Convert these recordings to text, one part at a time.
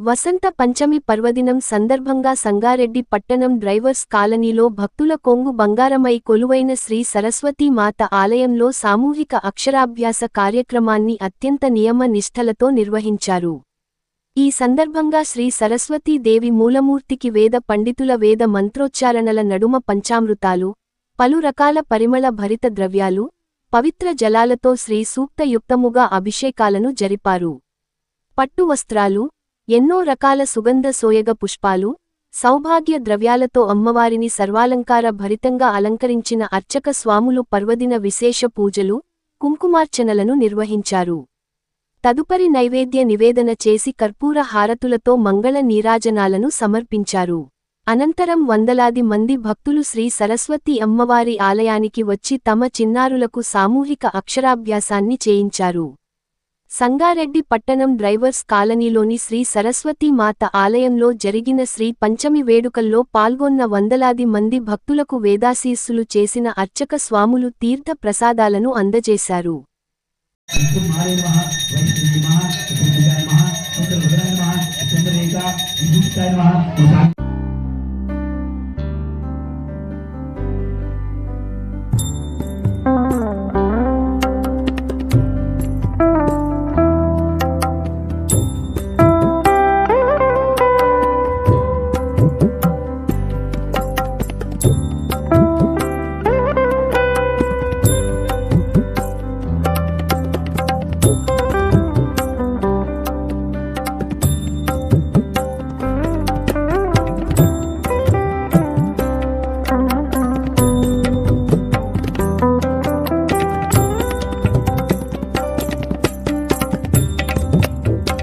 వసంత పంచమి పర్వదినం సందర్భంగా సంగారెడ్డి పట్టణం డ్రైవర్స్ కాలనీలో భక్తుల కొంగు బంగారమై కొలువైన శ్రీ సరస్వతీ మాత ఆలయంలో సామూహిక అక్షరాభ్యాస కార్యక్రమాన్ని అత్యంత నియమ నిష్ఠలతో నిర్వహించారు. ఈ సందర్భంగా శ్రీ సరస్వతీ దేవి మూలమూర్తికి వేద పండితుల వేద మంత్రోచ్చారణల నడుమ పంచామృతాలు, పలు రకాల పరిమళ భరిత ద్రవ్యాలు, పవిత్ర జలాలతో శ్రీ సూక్తయుక్తముగా అభిషేకాలను జరిపారు. పట్టు వస్త్రాలు, ఎన్నో రకాల సుగంధ సోయగ పుష్పాలు, సౌభాగ్య ద్రవ్యాలతో అమ్మవారిని సర్వాలంకార భరితంగా అలంకరించిన అర్చక స్వాములు పర్వదిన విశేష పూజలు, కుంకుమార్చనలను నిర్వహించారు. తదుపరి నైవేద్య నివేదన చేసి కర్పూర హారతులతో మంగళ నీరాజనాలను సమర్పించారు. అనంతరం వందలాది మంది భక్తులు శ్రీ సరస్వతీ అమ్మవారి ఆలయానికి వచ్చి తమ చిన్నారులకు సామూహిక అక్షరాభ్యాసాన్ని చేయించారు. సంగారెడ్డి పట్టణం డ్రైవర్స్ కాలనీలోని శ్రీ సరస్వతీ మాత ఆలయంలో జరిగిన శ్రీ పంచమి వేడుకల్లో పాల్గొన్న వందలాది మంది భక్తులకు వేదాశీస్సులు చేసిన అర్చక స్వాములు తీర్థ ప్రసాదాలను అందజేశారు.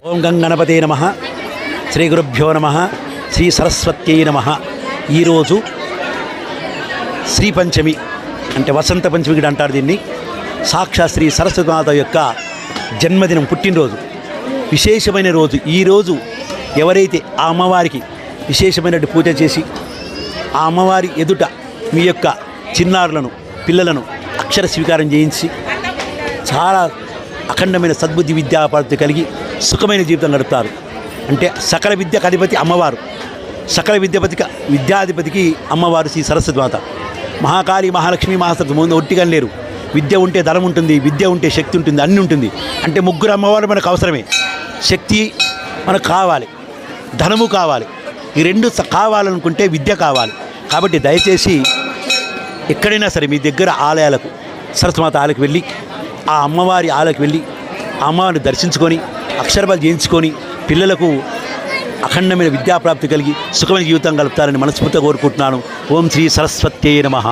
ఓం గంగణపతే నమః. శ్రీ గురుభ్యో నమః. శ్రీ సరస్వత్యై నమః. ఈరోజు శ్రీ పంచమి అంటే వసంత పంచమి కూడా అంటారు దీన్ని. సాక్షాత్ శ్రీ సరస్వతి మాత యొక్క జన్మదినం, పుట్టినరోజు, విశేషమైన రోజు. ఈరోజు ఎవరైతే ఆ అమ్మవారికి విశేషమైనటువంటి పూజ చేసి ఆ అమ్మవారి ఎదుట మీ యొక్క చిన్నారులను, పిల్లలను అక్షర స్వీకారం చేయించి చాలా అఖండమైన సద్బుద్ధి విద్యాపార్తి కలిగి సుఖమైన జీవితం గడుపుతారు. అంటే సకల విద్యకు అధిపతి అమ్మవారు, సకల విద్యాధిపతికి అమ్మవారు శ్రీ సరస్వతి మాత. మహాకాళి, మహాలక్ష్మి, మహాసరస్వతి ముందు ఒట్టిగా లేరు. విద్య ఉంటే ధనం ఉంటుంది, విద్య ఉంటే శక్తి ఉంటుంది, అన్నీ ఉంటుంది. అంటే ముగ్గురు అమ్మవారు మనకు అవసరమే. శక్తి మనకు కావాలి, ధనము కావాలి. ఈ రెండు కావాలనుకుంటే విద్య కావాలి. కాబట్టి దయచేసి ఎక్కడైనా సరే మీ దగ్గర ఆలయాలకు, సరస్వతి మాత ఆలయకు వెళ్ళి, ఆ అమ్మవారి ఆలయకు వెళ్ళి ఆ అమ్మవారిని దర్శించుకొని అక్షరబలం చేయించుకొని పిల్లలకు అఖండమైన విద్యాప్రాప్తి కలిగి సుఖమైన జీవితం గలుపుతారని మనస్ఫూర్తిగా కోరుకుంటున్నాను. ఓం శ్రీ సరస్వత్యై నమః.